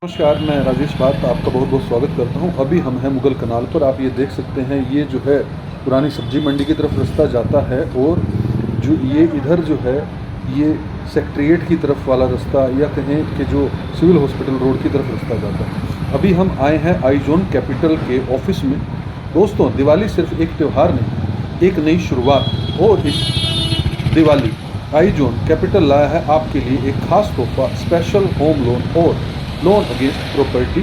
नमस्कार, मैं राजेश बात आपका बहुत बहुत स्वागत करता हूं। अभी हम हैं मुगल कनाल पर। आप ये देख सकते हैं, ये जो है पुरानी सब्जी मंडी की तरफ रास्ता जाता है और जो ये इधर जो है ये सेक्रेटेरिएट की तरफ वाला रास्ता या कहें कि जो सिविल हॉस्पिटल रोड की तरफ रास्ता जाता है। अभी हम आए हैं आईजोन कैपिटल के ऑफिस में। दोस्तों, दिवाली सिर्फ एक त्यौहार नहीं, एक नई शुरुआत। और इस दिवाली आईजोन कैपिटल लाया है आपके लिए एक खास तोहफा, स्पेशल होम लोन और लोन अगेंस्ट प्रॉपर्टी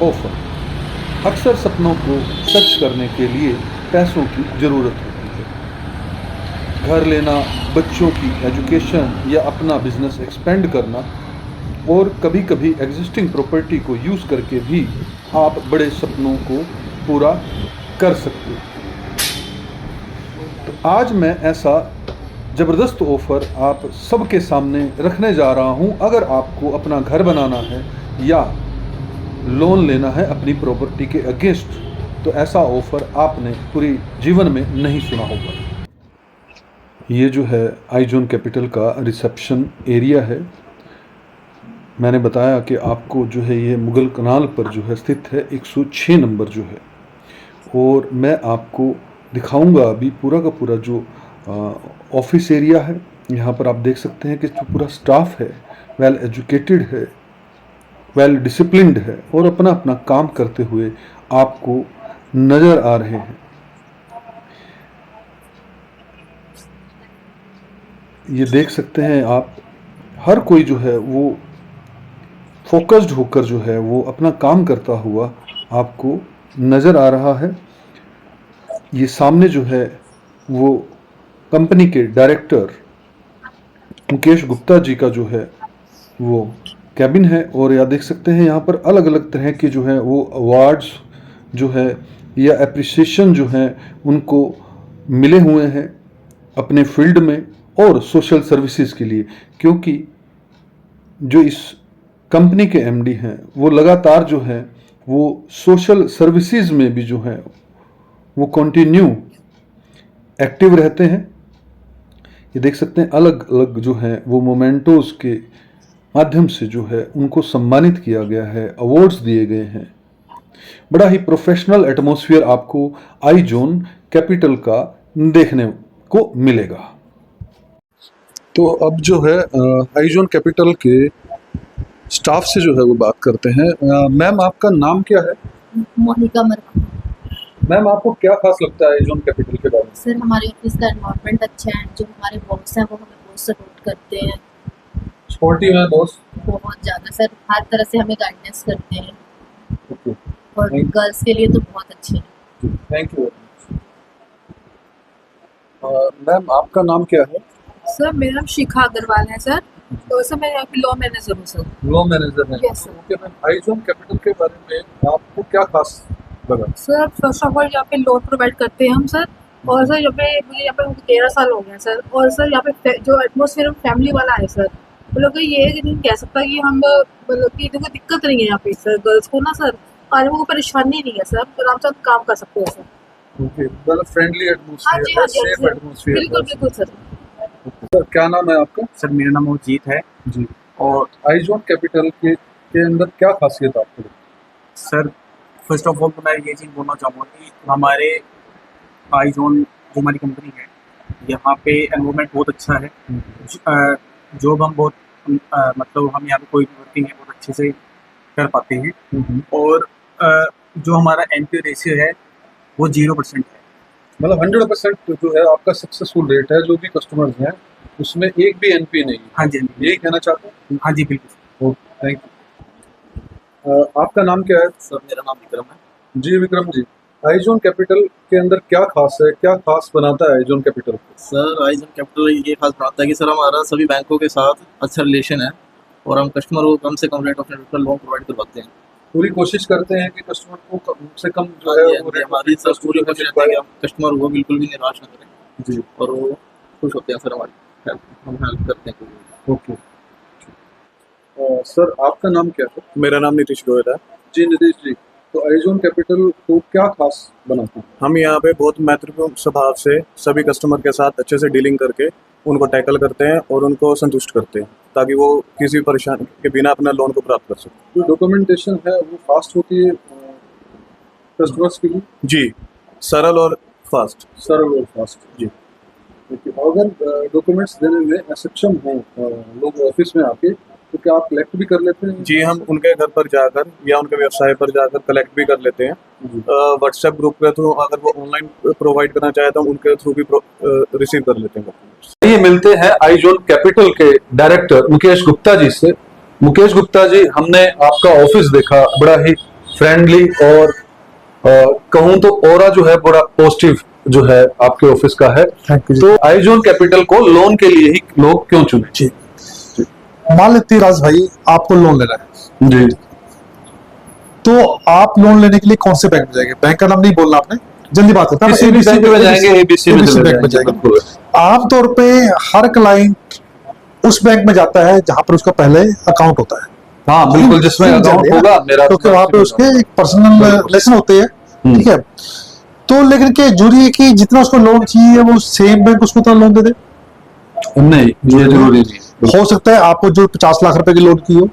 ऑफर। अक्सर सपनों को सच करने के लिए पैसों की ज़रूरत होती है। घर लेना, बच्चों की एजुकेशन या अपना बिजनेस एक्सपेंड करना, और कभी कभी एग्जिस्टिंग प्रॉपर्टी को यूज़ करके भी आप बड़े सपनों को पूरा कर सकते हैं। तो आज मैं ऐसा ज़बरदस्त ऑफ़र आप सबके सामने रखने जा रहा हूं। अगर आपको अपना घर बनाना है या लोन लेना है अपनी प्रॉपर्टी के अगेंस्ट, तो ऐसा ऑफ़र आपने पूरी जीवन में नहीं सुना होगा। ये जो है आईजोन कैपिटल का रिसेप्शन एरिया है। मैंने बताया कि आपको जो है ये मुगल कनाल पर जो है स्थित है, 106 नंबर जो है। और मैं आपको दिखाऊंगा अभी पूरा का पूरा जो ऑफिस एरिया है। यहाँ पर आप देख सकते हैं कि जो पूरा स्टाफ है वेल एजुकेटेड है, वेल डिसिप्लिन्ड है और अपना अपना काम करते हुए आपको नज़र आ रहे हैं। ये देख सकते हैं आप, हर कोई जो है वो फोकस्ड होकर जो है वो अपना काम करता हुआ आपको नज़र आ रहा है। ये सामने जो है वो कंपनी के डायरेक्टर मुकेश गुप्ता जी का जो है वो कैबिन है। और यह देख सकते हैं यहाँ पर अलग अलग तरह के जो है वो अवार्ड्स जो है या एप्रिसिएशन जो है उनको मिले हुए हैं अपने फील्ड में और सोशल सर्विसेज के लिए। क्योंकि जो इस कंपनी के एमडी हैं वो लगातार जो है वो सोशल सर्विसेज में भी जो है वो कंटिन्यू एक्टिव रहते हैं। ये देख सकते हैं अलग अलग जो है वो मोमेंटोज के माध्यम से जो है उनको सम्मानित किया गया है, अवार्ड्स दिए गए हैं। बड़ा ही प्रोफेशनल एटमॉस्फेयर आपको आईजोन कैपिटल का देखने को मिलेगा। तो अब जो है आईजोन कैपिटल के स्टाफ से जो है वो बात करते हैं। मैम, आपका नाम क्या है? मोनिका मरवा। मैम, आपको क्या खास लगता है आईजोन कैपिटल के बारे में? सर, हमारे ऑफिस का एनवायरनमेंट अच्छा है। जो हमारे बॉस हैं वो हमें बहुत सपोर्ट करते हैं, सपोर्टिव है बॉस? बहुत ज़्यादा सर। हर तरह से हमें गाइडेंस करते हैं ओके, और गर्ल्स के लिए तो बहुत अच्छे हैं। Thank you. मैम, आपका नाम क्या है? सर, मेरा नाम शिखा अग्रवाल है सर। तो सर मैं यहाँ पे लॉ मैनेजर हूँ सर। लॉ मैनेजर हैं? Yes sir. ओके मैम, आईजोन कैपिटल के बारे में आपको क्या खास लगा? सर, फर्स्ट ऑफ ऑल यहाँ पे लोन प्रोवाइड करते हैं हम सर। और सर यहाँ पे मुझे यहाँ पे 13 साल हो गए सर। और सर यहाँ पे जो एटमोसफियर फैमिली वाला है सर, मतलब कि ये नहीं कह सकता कि हम मतलब कि कोई दिक्कत नहीं है यहाँ पे सर। गर्ल्स को ना सर आने में कोई परेशानी नहीं है सर, आराम से हम काम कर सकते हैं सर। ओके, मतलब फ्रेंडली हाँ एटमॉस्फेयर जी, है, हाँ जी, सेफ एटमॉस्फेयर है। बिल्कुल बिल्कुल सर। सर, क्या नाम है आपका? सर, मेरा नाम अजीत है जी। और आईजोन कैपिटल के अंदर क्या खासियत आपको? सर, फर्स्ट ऑफ ऑल तो मैं ये चीज़ बोलना चाहूँगा कि हमारे आईजोन जो हमारी कंपनी है, यहाँ पे एनवायरनमेंट बहुत अच्छा है। जॉब हम बहुत मतलब हम यहाँ पे कोई भी वर्किंग है बहुत अच्छे से कर पाते हैं। और जो हमारा एनपी रेशियो है वो 0% है। मतलब 100% जो है आपका सक्सेसफुल रेट है। जो भी कस्टमर्स हैं उसमें एक भी एनपी नहीं है। हाँ जी, हाँ जी। यही कहना चाहते हैं? हाँ जी, बिल्कुल। Okay, thank you. आपका नाम क्या है? सर, मेरा नाम विक्रम है। जी विक्रम जी, आईजोन कैपिटल के अंदर क्या खास है, क्या खास बनाता है आईजोन कैपिटल? सर, आईजोन कैपिटल ये खास बनाता है कि सर हमारा सभी बैंकों के साथ अच्छा रिलेशन है और हम कस्टमर को कम से कम रेट ऑफ इंटरेस्ट पर लोन प्रोवाइड करवाते हैं। पूरी कोशिश करते हैं कि कस्टमर को कम से कम जो हाँ है जी, वो हाँ जी, हमारी सर पूरी कोशिश रहती है कि हम कस्टमर को बिल्कुल भी निराश न करें जी। और वो खुश होते हैं सर हमारी हेल्प, हम हेल्प करते हैं। ओके। सर, आपका नाम क्या है? मेरा नाम नीतीश गोयल है। जी नीतीश जी, तो आईजोन कैपिटल को क्या खास बनाता है? हम यहाँ पे बहुत मैत्रीपूर्ण स्वभाव से सभी कस्टमर के साथ अच्छे से डीलिंग करके उनको टैकल करते हैं और उनको संतुष्ट करते हैं। ताकि वो किसी भी परेशानी के बिना अपना लोन को प्राप्त कर सके। जो डॉक्यूमेंटेशन है वो फास्ट होती है कस्टमर्स के लिए, जी, सरल और फास्ट। सरल और फास्ट। जी। अगर डॉक्यूमेंट्स देने में सक्षम हो लोग ऑफिस में आके, तो क्या आप कलेक्ट भी कर लेते हैं? जी, हम उनके घर पर जाकर या उनके व्यवसाय पर जाकर कलेक्ट भी कर लेते हैं। व्हाट्सएप ग्रुप के थ्रू अगर वो ऑनलाइन प्रोवाइड करना चाहे तो हम उनके थ्रू भी रिसीव कर लेते हैं। ये मिलते हैं आईजोन कैपिटल के डायरेक्टर मुकेश गुप्ता जी से। मुकेश गुप्ता जी, हमने आपका ऑफिस देखा, बड़ा ही फ्रेंडली और कहूँ तो ऑरा जो है बड़ा पॉजिटिव जो है आपके ऑफिस का है। तो आईजोन कैपिटल को लोन के लिए ही लोग क्यों चुने? जी, मान लेते राज भाई आपको लोन लेना है जी, तो आप लोन लेने के लिए कौन से बैंक में जाएंगे? बैंक का नाम नहीं बोलना आपने, जल्दी बात होता है। किसी भी बैंक में जाएंगे, एबीसी बैंक में जाएंगे। आमतौर पे हर क्लाइंट उस बैंक में जाता है जहां पर उसका पहले अकाउंट होता है। हाँ बिल्कुल, जिसमें अकाउंट होगा मेरा, क्योंकि वहां पे उसके एक पर्सनल रिलेशन होते हैं, ठीक है। तो लेकिन क्या जरूरी है कि जितना उसको लोन चाहिए वो सेम बैंक उसको उतना लोन दे दे? नहीं, ये जरूरी नहीं। हो सकता है आपको जो 50 लाख रुपए की लोन की हो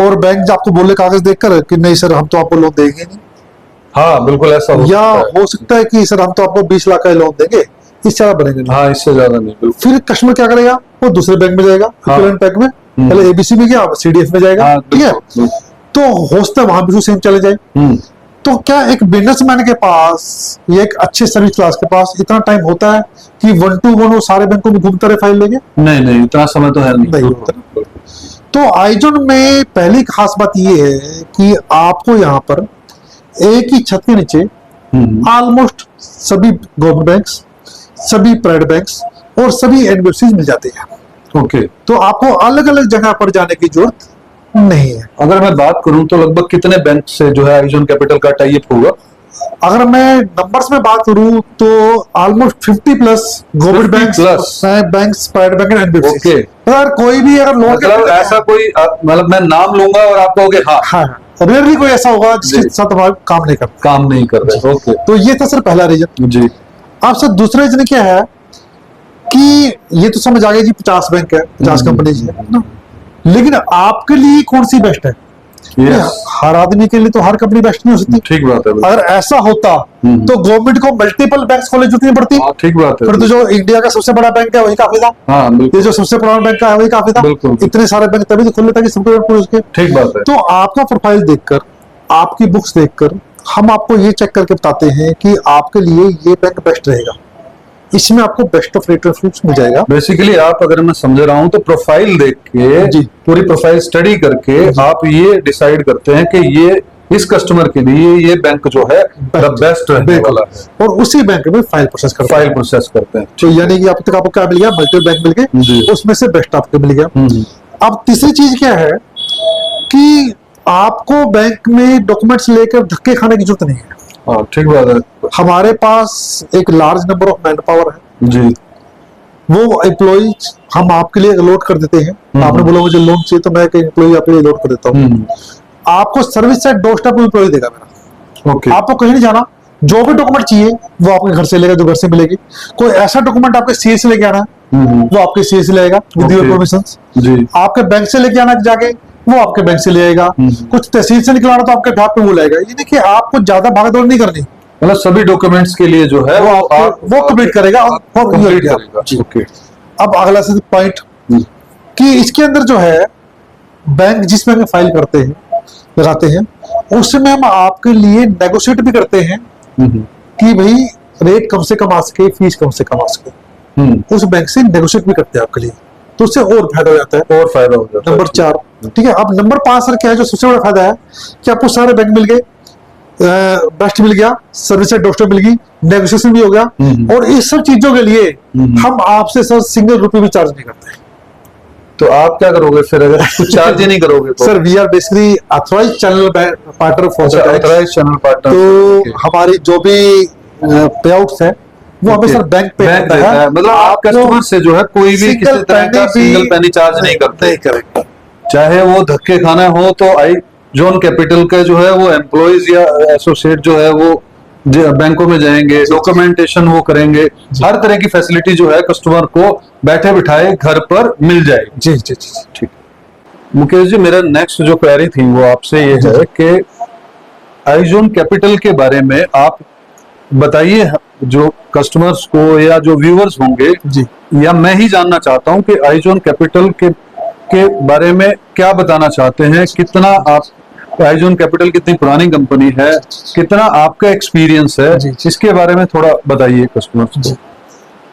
और बैंक आपको बोले कागज देखकर कि नहीं सर हम तो आपको लोन देंगे नहीं। हाँ बिल्कुल ऐसा हो या सकता है। हो सकता है कि सर हम तो आपको 20 लाख का लोन देंगे, इससे ज्यादा बनेंगे नहीं। हाँ, इससे ज्यादा नहीं। बिल्कुल। फिर कस्टमर क्या करेगा? वो दूसरे बैंक में जाएगा, हाँ। बैंक में, पहले एबीसी में गया, सीडीएफ में जाएगा, हाँ, ठीक है। बिल्कुल। तो हो सकता है वहां भी सेम चले जाए। तो क्या एक बिजनेसमैन के पास या एक अच्छे सर्विस क्लास के पास इतना टाइम होता है कि 1 to 1 वो सारे बैंकों में घूमते रहे फाइल लेके? नहीं नहीं, इतना समय तो है नहीं होता। तो आईजोन में पहली खास बात ये है कि आपको यहाँ पर एक ही छत के नीचे ऑलमोस्ट सभी गवर्नमेंट बैंक्स, सभी प्राइवेट बैंक्स और सभी एनबीएफसी मिल जाते हैं। ओके। तो आपको अलग अलग जगह पर जाने की जरूरत नहीं है। अगर मैं बात करूं तो लगभग कितने बैंक से जो है आईजोन कैपिटल का टाई अप होगा? अगर मैं नंबर्स में बात करूं तो almost 50 plus government banks, private bank and NBFC. अगर कोई भी अगर लोन मतलब ऐसा कोई मतलब मैं नाम लूंगा और आप कहोगे हाँ, रेयरली कोई ऐसा होगा जिसके साथ हमारा काम नहीं कर रहे। ओके। तो ये था सर पहला रीजन जी। अब सर दूसरा रीजन क्या है कि ये तो समझ आ गया जी 50 बैंक है, 50 कंपनी है ना, लेकिन आपके लिए कौन सी बेस्ट है? हर आदमी के लिए तो हर कंपनी बेस्ट नहीं हो सकती। ठीक बात है। अगर ऐसा होता तो गवर्नमेंट को मल्टीपल बैंक्स खोलने की जरूरत नहीं पड़ती। ठीक बात है। फिर तो जो इंडिया का सबसे बड़ा बैंक है वही काफी था। हाँ, ये जो सबसे पुराना बैंक है वही काफी था। इतने सारे बैंक तभी तो खोल लेता कि सबको उसके। ठीक बात है। तो आपका प्रोफाइल देखकर, आपकी बुक्स देखकर हम आपको ये चेक करके बताते हैं कि आपके लिए ये बैंक बेस्ट रहेगा, इसमें आपको बेस्ट ऑफ रेट ऑफ मिल जाएगा। बेसिकली आप, अगर मैं समझ रहा हूं तो प्रोफाइल देख के जी, पूरी प्रोफाइल स्टडी करके आप ये डिसाइड करते हैं कि ये इस कस्टमर के लिए ये बैंक जो है बेस्ट रहने वाला है, और उसी बैंक में फाइल प्रोसेस करते हैं। तो यानी कि अब तक आपको क्या मिल गया? मल्टीपल बैंक मिल गए, उसमें से बेस्ट आपको मिल गया। अब तीसरी चीज क्या है कि आपको बैंक में डॉक्यूमेंट्स लेकर धक्के खाने की जरूरत नहीं है। ठीक बात है। हमारे पास एक large number of man power है जी, वो एम्प्लॉइज हम आपके लिए अलॉट कर देते हैं। आपने बोला मुझे लोन चाहिए तो मैं एक एम्प्लॉय आपके लिए अलॉट कर देता हूँ। आपको service set doorstep employ देगा मेरा। ओके। आपको कहीं नहीं जाना, जो भी डॉक्यूमेंट चाहिए वो आपके घर से लेगा, जो घर से मिलेगी। कोई ऐसा डॉक्यूमेंट आपके सीए से लेके आना है वो आपके सीए से लेगा विद योर परमिशंस। जी। आपके बैंक से लेके आना जाके वो आपके बैंक से ले आएगा। कुछ तहसील से निकलाना तो आपके घर पे वो लाएगा। ये देखिए आपको ज्यादा भागदौड़ नहीं करनी, मतलब सभी डॉक्यूमेंट्स के लिए जो है वो कंप्लीट करेगा और कंप्लीट करेगा। ओके। अब अगला से पॉइंट कि इसके अंदर जो है बैंक जिस बैंक में फाइल करते हैं, लगाते हैं, उसमें हम आपके लिए नेगोशिएट भी करते हैं कि भाई रेट कम से कम आ सके, फीस कम से कम आ सके। उस बैंक से नेगोशिएट भी करते हैं आपके लिए, तो उससे और फायदा हो जाता है। और फायदा हो जाता है। नंबर 4, ठीक है। अब नंबर 5 सर क्या है जो सबसे बड़ा फायदा है कि आपको सारे बैंक मिल गए, बेस्ट मिल गया, सर्विस डॉक्टर मिल गई, नेगोशिएशन भी हो गया, और इस सब चीजों के लिए हम आपसे सर सिंगल रुपए भी चार्ज नहीं करते। तो आप क्या करोगे फिर अगर कुछ चार्ज ही नहीं करोगे तो? Sir we are basically authorized channel partner for authorized channel partner. तो हमारी जो भी पे आउट्स है वो हमें सर बैंक पे देता है। मतलब आप कस्टमर से जो है कोई भी किसी तरह का सिंगल पेनी चार्ज नहीं करते। चाहे वो धक्के खाना हो तो आईजोन कैपिटल का जो है वो एम्प्लॉइज या एसोसिएट जो है वो बैंकों में जाएंगे, डॉक्यूमेंटेशन वो करेंगे, हर तरह की फैसिलिटी जो है कस्टमर को बैठे बिठाए घर पर मिल जाएगी। जी जी जी, ठीक। मुकेश जी, मेरा नेक्स्ट जो क्वेरी थी वो आपसे ये है कि आइजोन कैपिटल के बारे में आप बताइए जो कस्टमर्स को या जो व्यूअर्स होंगे जी या मैं ही जानना चाहता हूं कि आइजोन कैपिटल के बारे में क्या बताना चाहते हैं, कितना आप आइजोन कैपिटल कितनी पुरानी कंपनी है, कितना आपका एक्सपीरियंस है, जी। इसके बारे में थोड़ा बताइए कस्टमर्स जी को।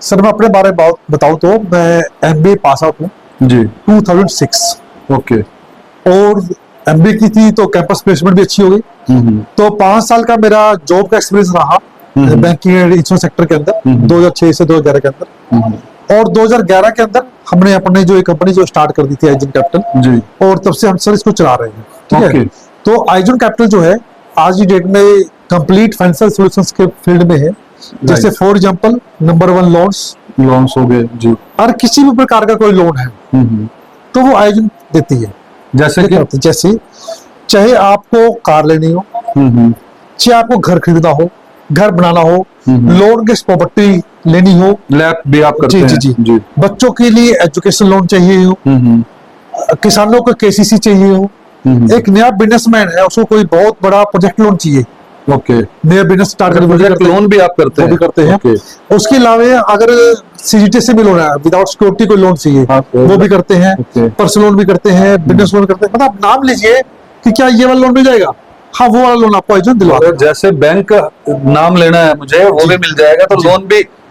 सर, मैं अपने बारे में बताऊं तो मैं MBA पास आउट हूँ जी 2006, ओके। और MBA की थी तो कैंपस प्लेसमेंट भी अच्छी हो गई। तो 5 साल का मेरा जॉब का एक्सपीरियंस रहा बैंकिंग एंड इंश्योरेंस सेक्टर के अंदर 2006 से 2011 के अंदर। और 2011 के अंदर हमने अपने जो एक कंपनी जो स्टार्ट कर दी थी आइजन कैपिटल जी, और तब से हम सर इसको चला रहे हैं। ठीक है, Okay. तो आइजन कैपिटल जो है आज की डेट में कंप्लीट फाइनेंशियल सॉल्यूशंस के फील्ड में है। जैसे फॉर एग्जांपल नंबर 1 लोन्स हो गए जी। और किसी भी प्रकार का कोई लोन है तो वो आइजन देती है। जैसे कि जैसे चाहे आपको कार लेनी हो, चाहे आपको घर खरीदना हो, घर बनाना हो, लोन के प्रॉपर्टी लेनी हो, लैब भी आप करते जी, हैं? जी, जी। बच्चों के लिए एजुकेशन लोन चाहिए हो, किसानों को KCC चाहिए हो, एक नया बिजनेसमैन है उसको कोई बहुत बड़ा प्रोजेक्ट लोन चाहिए, ओके। नया बिजनेस स्टार्ट करने प्रोजेक्ट लोन भी आप करते वो हैं? भी करते हैं। ओके। उसके अलावा अगर CGT से भी लोन है, विदाउट सिक्योरिटी कोई लोन चाहिए, हाँ, वो भी करते हैं। ओके। पर्सनल लोन भी करते हैं, बिजनेस लोन करते हैं। मतलब आप नाम लीजिए कि क्या ये वाला लोन मिल जाएगा, हाँ वो वाला लोन आपको आइजन दिलवा अगर जैसे बैंक का नाम लेना है मुझे, वो भी मिल जाएगा, तो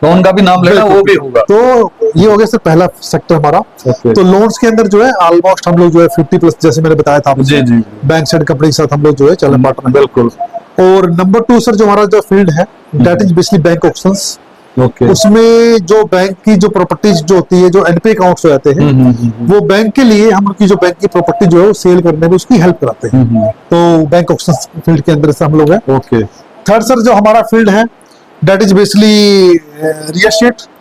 लोन का भी नाम लेना वो भी होगा। तो ये हो गया सर पहला सेक्टर हमारा। ओके। तो लोन्स के अंदर जो है ऑलमोस्ट हम लोग जो है 50+ जैसे मैंने बताया था आपको, जी, जी। बैंक साइड कंपनी के साथ हम लोग जो है चलन पार्टनर। बिल्कुल। और नंबर 2 सर जो हमारा जो फील्ड है that is basically bank options. Okay. उसमें जो बैंक की जो प्रॉपर्टीज जो होती है, जो NPA अकाउंट्स हो जाते हैं, वो बैंक के लिए हम उनकी जो बैंक की प्रॉपर्टी जो है वो सेल करने में उसकी हेल्प कराते हैं। तो बैंक ऑप्शंस फील्ड के अंदर से हम लोग हैं। ओके। थर्ड सर जो हमारा फील्ड है that is basically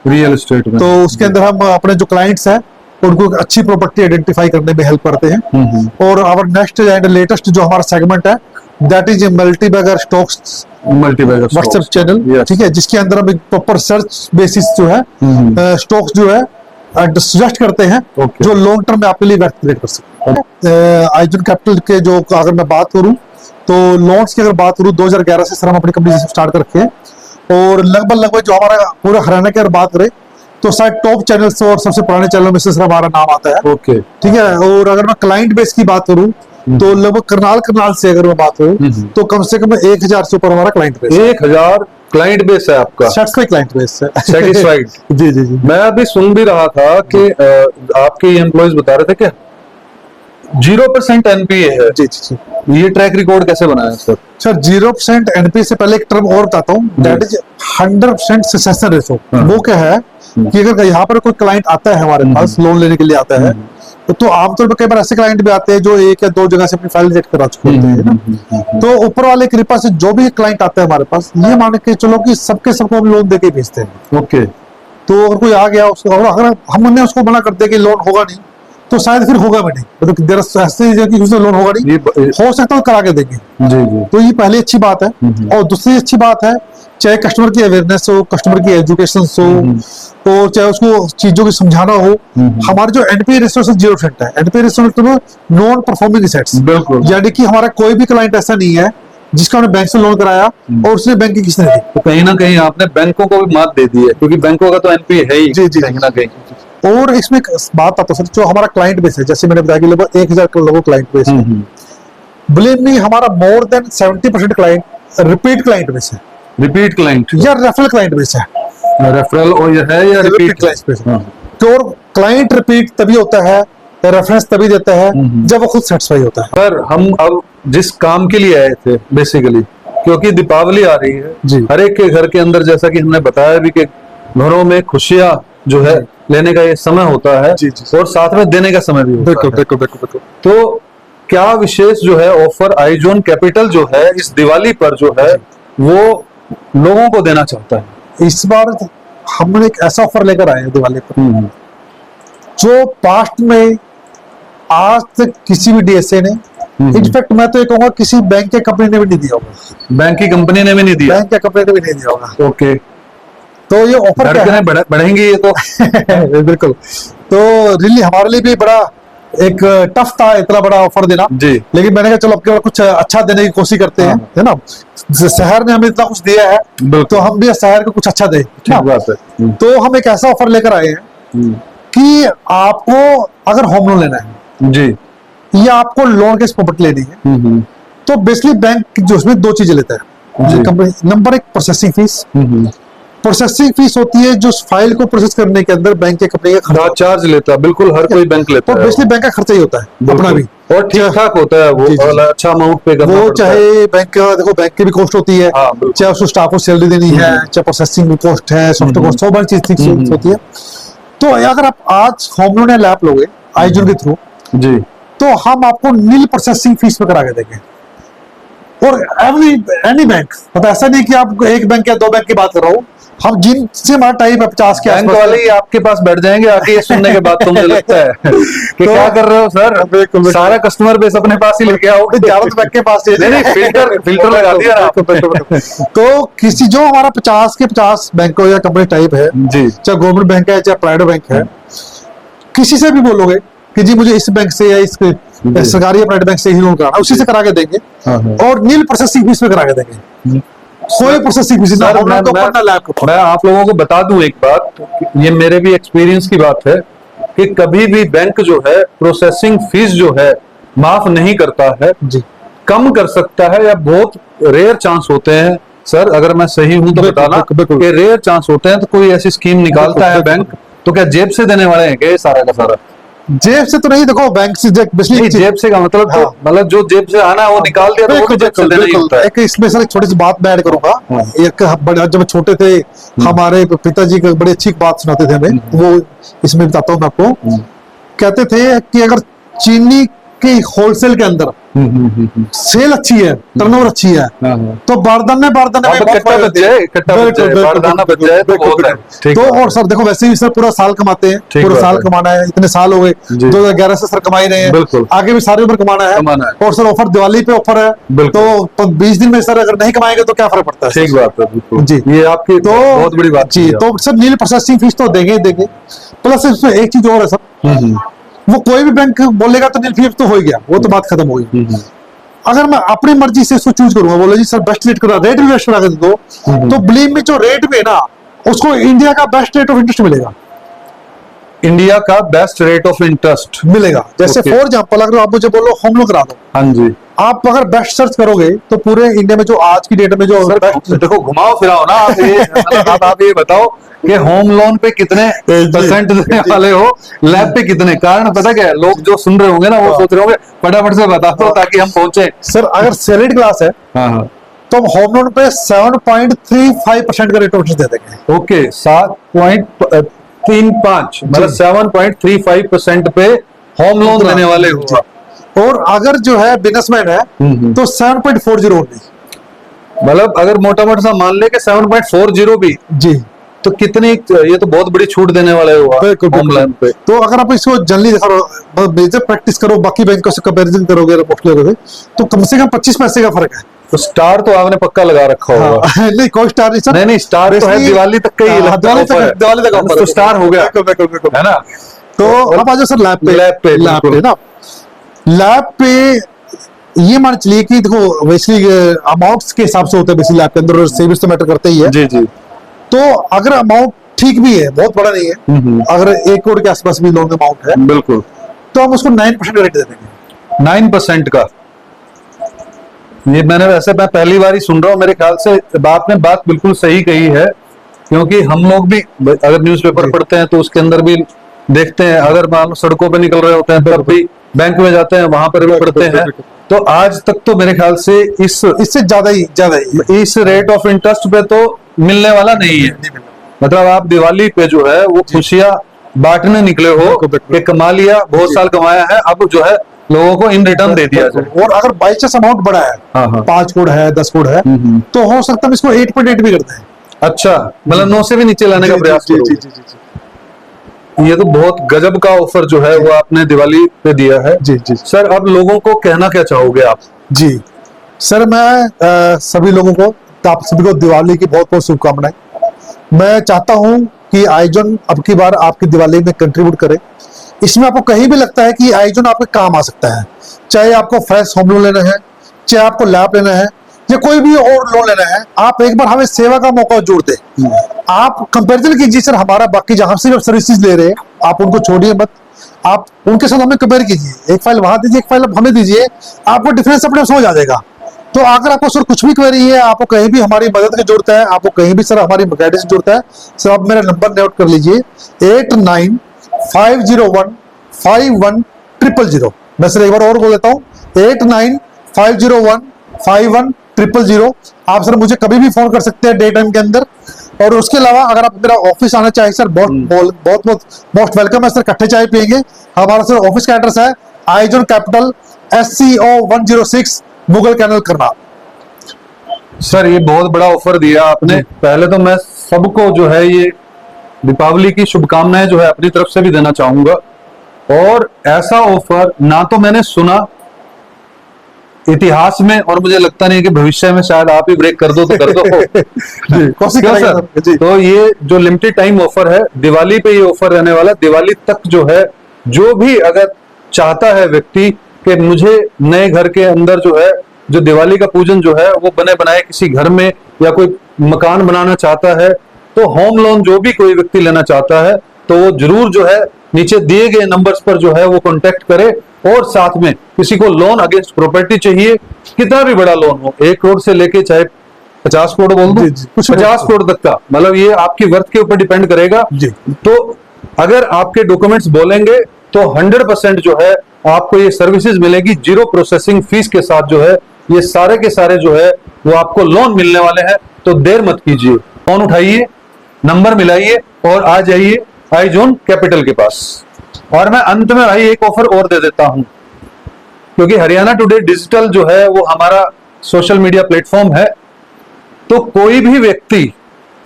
real estate में। तो उसके अंदर हम अपने जो क्लाइंट्स हैं उनको एक अच्छी प्रॉपर्टी आइडेंटिफाई करने में हेल्प करते हैं। और आवर नेक्स्ट एंड लेटेस्ट जो हमारा सेगमेंट है that is multibagger stocks WhatsApp channel. ठीक है, जिसके अंदर हम एक प्रॉपर सर्च बेसिस जो है स्टॉक्स जो है सजेस्ट करते हैं जो लॉन्ग टर्म में आपके लिए वैल्यू क्रिएट कर सकते हैं। आइजन कैपिटल के जो अगर मैं बात करूं तो लोन्स की अगर बात करूं 2011 से सर हम अपनी कंपनी स्टार्ट कर रखे हैं, और लगभग जो हमारा पूरा हरियाणा की अगर बात करें तो शायद टॉप चैनल्स और सबसे पुराने चैनलों में से सर हमारा नाम आता है। ओके। ठीक है, और अगर मैं क्लाइंट बेस की बात करूं तो लगभग करनाल से अगर मैं बात करूं तो कम से कम 1000 से ऊपर हमारा क्लाइंट बेस है। 1000 क्लाइंट बेस है आपका? सेटिस्फाइड क्लाइंट बेस है। सेटिस्फाइड। जी जी जी। मैं अभी सुन भी रहा था कि आपके एम्प्लॉयज बता रहे थे कि 0% NPA है। जी जी जी। ये ट्रैक रिकॉर्ड कैसे बनाया सर? सर 0% NPA से पहले एक टर्म और बताता हूँ, दैट इज 100% सक्सेस रेशो। वो क्या है कि अगर यहाँ पर कोई क्लाइंट आता है हमारे पास लोन लेने के लिए आता है तो आमतौर पर कई बार ऐसे क्लाइंट भी आते हैं जो 1 या 2 जगह से अपनी फाइल रिजेक्ट करा चुके होते हैं ना। तो ऊपर वाले की कृपा से जो भी क्लाइंट आता है हमारे पास, ये मान के चलो कि सबको हम लोन देके भेजते हैं। ओके। तो अगर कोई आ गया उसको, अगर हमने उसको मना कर दिया कि लोन होगा नहीं तो शायद फिर होगा भी नहीं, मतलब देर ऐसे कि उसमें लोन होगा नहीं, हो सकता है करा के देंगे। जी जी। तो ये पहली अच्छी बात है। और दूसरी अच्छी बात है, चाहे कस्टमर की अवेयरनेस हो, कस्टमर की एजुकेशन हो, और चाहे उसको चीजों की समझाना हो, हमारे जो NPA रेशियो 0% है। NPA रेशियो मतलब नॉन परफॉर्मिंग एसेट्स, बिल्कुल। यानी कि हमारा कोई भी क्लाइंट ऐसा नहीं है जिसका हमने बैंक से लोन कराया और उसने बैंक की किस्त नहीं दी। तो कहीं ना कहीं आपने बैंकों को भी मात दे दी है, क्योंकि बैंकों का तो NPA है ही। जी जी। कहीं ना कहीं। और इसमें एक बात आता है जो हमारा क्लाइंट बेस है, जैसे मैंने बताया कि लगभग 1000 लोगों क्लाइंट बेस है। बिलीव मी, हमारा more than 70% client repeat client base है। रिपीट क्लाइंट या रेफरल क्लाइंट बेस है। रेफरल और ये है या रिपीट क्लाइंट बेस है। तो क्लाइंट रिपीट तभी होता है, रेफरेंस तभी देता है जब वो खुद सेटिस्फाई होता है। पर हम अब जिस काम के लिए आए थे बेसिकली, क्योंकि दीपावली आ रही है जी। हर एक के घर के अंदर, जैसा कि हमने बताया भी कि घरों में खुशियां जो है लेने का ये समय होता है जी, जी। और साथ में देने का समय भी होता बिल्कुल है। बिल्कुल बिल्कुल। तो क्या विशेष जो है ऑफर आइजोन कैपिटल जो है इस दिवाली पर जो है वो लोगों को देना चाहता है? इस बार हमने एक ऐसा ऑफर लेकर आए हैं दिवाली पर जो पास्ट में आज तक किसी भी DSA ने, इनफैक्ट मैं तो ये कहूंगा किसी बैंक या कंपनी ने भी नहीं दिया होगा। बैंक की कंपनी ने भी नहीं दिया? बैंक या कंपनी ने भी नहीं दिया होगा। ओके। तो ये ऑफर क्या है? बढ़ेंगी ये तो। बिल्कुल। तो रियली हमारे लिए भी बड़ा एक टफ था इतना बड़ा ऑफर देना, जी लेकिन मैंने कहा चलो अब की बार कुछ अच्छा देने की कोशिश करते हैं, है ना। शहर ने हमें इतना कुछ दिया है तो हम भी शहर को कुछ अच्छा दें, ठीक बात है। तो हम एक ऐसा ऑफर लेकर आए हैं कि आपको अगर होम लोन लेना है जी या आपको लोन के प्रॉपर्टी लेनी है, तो बेसिकली बैंक जो उसमें दो चीजें लेता है कंपनी। नंबर एक प्रोसेसिंग फीस। प्रोसेसिंग फीस होती है जो फाइल को प्रोसेस करने के अंदर बैंक के कंपनी का खर्चा चार्ज लेता है, बिल्कुल हर कोई बैंक लेता तो है। बेसिकली बैंक का खर्चा ही होता है अपना भी, और ठीक ठाक होता है वो, जी, जी। और अच्छा अमाउंट पे करना वो पड़ता है। चाहे बैंक का देखो बैंक की भी कॉस्ट होती है, हाँ, बिल्कुल। चाहे उसको स्टाफ को सैलरी देनी है, चाहे प्रोसेसिंग कॉस्ट है, सॉफ्टवेयर कॉस्ट, सब बड़ी चीज होती है। तो अगर आप आज होम लोन या लैप लोगे आईजोन के थ्रू, जी तो हम आपको नील प्रोसेसिंग फीस पे करा के देंगे। और एनी बैंक, मतलब ऐसा नहीं कि आप एक बैंक या दो बैंक की बात कर रहा हूँ, हम जिनसे हमारा टाइप है 50 के बैंक आसपास, वाले ही आपके पास बैठ जाएंगे आके ये सुनने के बाद, तो मुझे लगता है कि क्या कर रहे हो सर, बिल्कुल। सारा कस्टमर बेस अपने पास ही लेके आओ। ज्यादा बैंक के पास नहीं फिल्टर लगा दिया ना आप। तो किसी जो हमारा 50 के 50 बैंकों या कंपनी टाइप है, जी चाहे गवर्नमेंट बैंक है चाहे प्राइवेट बैंक है, किसी से भी बोलोगे कि जी मुझे इस बैंक से या इस सरकारी या प्राइवेट बैंक से ही लोन कराना, उसी से करा के देंगे, और नील प्रोसेसिंग फीस में करा के देंगे। कोई प्रोसेसिंग फीस ना सर, होम लोन के ऊपर ना लैब के ऊपर। मैं आप लोगों को बता दूं एक बात, ये मेरे भी एक्सपीरियंस की बात है कि कभी भी बैंक जो है प्रोसेसिंग फीस जो है माफ नहीं करता है, जी कम कर सकता है, या बहुत रेयर चांस होते हैं सर, अगर मैं सही हूं तो बिल्कुल, बताना बिल्कुल। कि रेयर चांस होते हैं, तो कोई ऐसी स्कीम निकालता है बिल्कुल, बैंक, तो क्या जेब से देने वाले हैं क्या ये सारा का सारा? जेब से तो नहीं, देखो बैंक से नहीं, जेब से का मतलब हाँ। मतलब जो जेब से आना है वो निकाल दिया तो वो भी जेब से देना ही होता है। एक इसमें सर एक छोटी सी बात मैं ऐड करूंगा। एक जब छोटे थे हमारे पिताजी को बड़ी अच्छी बात सुनाते थे हमें, वो इसमें बताता हूँ मैं आपको। कहते थे कि अगर चीनी की होलसेल के अंदर सेल अच्छी है, टर्नओवर अच्छी है, तो बारदाने बारदाने में बहुत इकट्ठा बच जाए, इकट्ठा बच जाए, बारदाना बच जाए तो बहुत है। ठीक तो बात है। और सर देखो वैसे ही सर पूरा साल कमाते हैं, ठीक पूरा बात साल है। कमाना है, इतने साल हो गए, जी। 2011 से सर कमा ही रहे हैं, बिल्कुल। आगे भी सारी उम्र कमाना कमाना है। और सर ऑफर दिवाली पे ऑफर है, बिल्कुल। तो 20 दिन में सर अगर नहीं कमाएंगे तो क्या फर्क पड़ता है? ठीक बात है, बिल्कुल। जी। ये आपकी तो बहुत बड़ी बात जी, है। तो सर नील प्रोसेसिंग फीस तो देंगे ही देंगे, प्लस इसमें एक चीज और है सर, वो कोई भी बैंक बोलेगा तो नील फीस तो हो ही गया, वो तो बात खत्म हो गई। अगर मैं अपनी मर्जी से इसको चूज करूंगा, बोलो जी सर बेस्ट रेट करा, रेट भी बेस्ट करा के दो, तो बिलीव में जो रेट में ना उसको इंडिया का बेस्ट रेट ऑफ इंटरेस्ट मिलेगा, इंडिया का बेस्ट रेट ऑफ इंटरेस्ट मिलेगा। जैसे Okay. फॉर एग्जाम्पल अगर आप मुझे बोलो होम लोन करा दो, हाँ जी आप अगर बेस्ट सर्च करोगे तो पूरे इंडिया में जो आज की डेट में जो बेस्ट, देखो घुमाओ फिराओ ना आप ये मतलब आप ये बताओ कि होम लोन पे कितने परसेंट देने वाले हो, लैब पे कितने, कारण पता क्या है, लोग जो सुन रहे होंगे ना वो सोच रहे होंगे फटाफट से बता दो ताकि हम पहुंचे। सर अगर सैलरीड क्लास है हाँ हाँ तो हम होम लोन पे 7.35% का रेट ऑफ इंटरेस्ट दे देंगे। ओके 7.35 मतलब 7.35% पे होम लोन देने वाले हो। और अगर जो है बिजनेसमैन है तो 7.40 ओनली। मतलब अगर मोटा मोटा सा मान ले कि 7.40 भी, जी तो कितनी, ये तो बहुत बड़ी छूट देने वाले हो बिल्कुल होम लोन पे। तो अगर आप इसको जनरली मेजर प्रैक्टिस करो, बाकी बैंकों से कंपैरिजन करोगे तो कम से कम 25 पैसे का फर्क है। तो स्टार तो आपने पक्का लगा रखा होगा। हाँ, नहीं कोई स्टार नहीं सर, नहीं नहीं स्टार तो है, Basically, दिवाली तक का ही हाँ, लगता है offer है। दिवाली तक offer तो है। स्टार हो गया, बिल्कुल। है ना। तो अब आ जाओ सर लैब पे। लैब पे, लैब पे बिल्कुल। ना, लैब पे ये मान चलिए कि देखो बेसिकली अमाउंट्स के हिसाब से होते हैं, बेसिकली लैब के अंदर सेविंग्स तो मैटर करते ही है। जी जी तो अगर अमाउंट ठीक भी है, बहुत बड़ा नहीं है, अगर 1 करोड़ के आसपास भी लोन अमाउंट है, बिल्कुल तो हम उसको 9% रेट दे देंगे। 9% का। ये मैं पहली बार ही सुन रहा हूँ, मेरे ख्याल से आपने बात बिल्कुल सही कही है, क्योंकि हम लोग भी अगर न्यूज़पेपर पढ़ते हैं तो उसके अंदर भी देखते हैं, अगर मान लो सड़कों पे निकल रहे होते हैं तब भी बैंक में जाते हैं वहां पर भी पढ़ते हैं। तो आज तक तो मेरे ख्याल से इससे ज्यादा ही इस रेट ऑफ इंटरेस्ट पे तो मिलने वाला नहीं है। मतलब आप दिवाली पे जो है वो खुशियां बांटने निकले हो कि कमा लिया, बहुत साल कमाया है, अब जो है लोगों को इन रिटर्न दे दिया जाए। और अगर बाई चांस अमाउंट बड़ा है, हाँ हाँ 5 करोड़ है, 10 करोड़ है, तो हो सकता है इसको 8.8 भी करते हैं। अच्छा, मतलब 9 से भी नीचे लाने का प्रयास करोगे। ये तो बहुत गजब का ऑफर जो है वो आपने दिवाली पे दिया है। जी जी सर अब लोगों को कहना क्या चाहोगे आप? जी सर, मैं सभी लोगों को, आप सभी को दिवाली की बहुत बहुत शुभकामनाएं। मैं चाहता हूं कि आईजोन अब की बार आपकी दिवाली में कंट्रीब्यूट करे, इसमें आपको कहीं भी लगता है कि आईजोन आपके काम आ सकता है, चाहे आपको फ्रेश होम लोन लेना है, चाहे आपको लैब लेना है, या कोई भी और लोन लेना है, आप एक बार हमें सेवा का मौका जोड़ दें। आप कंपैरिजन कीजिए सर, हमारा बाकी जहां से सर्विसेज ले रहे हैं आप उनको छोड़िए मत, आप उनके साथ हमें कंपेयर कीजिए, एक फाइल वहां दीजिए, एक फाइल हमें दीजिए, आपको डिफरेंस अपने समझ आ जाएगा। तो अगर आपको सर कुछ भी क्वेरी है, आपको कहीं भी हमारी मदद की जरूरत है, आपको कहीं भी सर हमारी गाइडेंस की जरूरत है, सर आप मेरा नंबर नोट कर लीजिए 8950151000। मैं सर एक बार और बोल देता हूँ 8950151000। आप सर मुझे कभी भी फोन कर सकते हैं डे टाइम के अंदर। और उसके अलावा अगर आप मेरा ऑफिस आना चाहें सर, बहुत मोस्ट वेलकम है सर, इकट्ठे चाय पियेंगे। हमारा सर ऑफिस का एड्रेस है आईजोन कैपिटल SCO 106 मुगल कैनल करना। सर ये बहुत बड़ा ऑफर दिया आपने। पहले तो मैं सबको जो है ये दीपावली की शुभकामनाएं जो है अपनी तरफ से भी देना चाहूंगा। और ऐसा ऑफर ना तो मैंने सुना इतिहास में, और मुझे लगता नहीं कि भविष्य में शायद आप ही ब्रेक कर दो तो कर दो। कोशिश क्यों करेंगे सर? जी। तो ये जो लिमिटेड टाइम ऑफर है, दिवाली पे ये ऑफर रहने वाला। दिवाली तक जो है, जो भी अगर चाहता है व्यक्ति कि मुझे नए घर के अंदर जो है, जो दिवाली का पूजन जो है वो बने बनाए किसी घर में, या कोई मकान बनाना चाहता है, तो होम लोन जो भी कोई व्यक्ति लेना चाहता है तो वो जरूर जो है नीचे दिए गए नंबर्स पर जो है वो कांटेक्ट करे। और साथ में किसी को लोन अगेंस्ट प्रॉपर्टी चाहिए, कितना भी बड़ा लोन हो, 1 करोड़ से लेके चाहे 50 करोड़ बोल दूं, 50 करोड़ तक का, मतलब ये आपकी वर्थ के ऊपर डिपेंड करेगा। तो अगर आपके डॉक्यूमेंट्स बोलेंगे तो 100% जो है आपको ये सर्विसेज मिलेगी, 0 प्रोसेसिंग फीस के साथ जो है ये सारे के सारे जो है वो आपको लोन मिलने वाले हैं। तो देर मत कीजिए, फोन उठाइए, नंबर मिलाइए और आ जाइए आईजोन कैपिटल के पास। और मैं अंत में भाई एक ऑफर और दे देता हूं, क्योंकि हरियाणा टुडे डिजिटल जो है वो हमारा सोशल मीडिया प्लेटफॉर्म है। तो कोई भी व्यक्ति,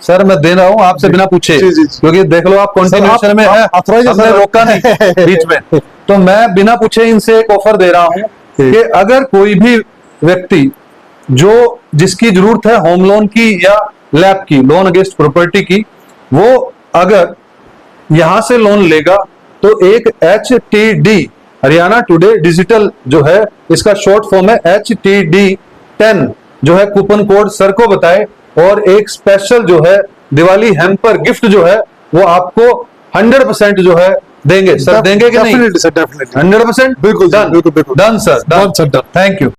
सर मैं दे रहा हूं आपसे बिना पूछे, क्योंकि देख लो आप कंटिन्यूएशन में है, हमने रोका नहीं बीच में, तो मैं बिना पूछे इनसे एक ऑफर दे रहा हूं कि अगर कोई भी व्यक्ति जो जिसकी जरूरत है होम लोन की या लैब की, लोन अगेंस्ट प्रॉपर्टी की, वो अगर यहां से लोन लेगा तो एक HTD हरियाणा टुडे डिजिटल जो है, इसका शॉर्ट फॉर्म है HTD10 जो है, कूपन कोड सर को बताए, और एक स्पेशल जो है दिवाली हैम्पर गिफ्ट जो है वो आपको 100% जो है देंगे। सर देंगे कि नहीं? 100%? बिल्कुल done sir, done. Thank you.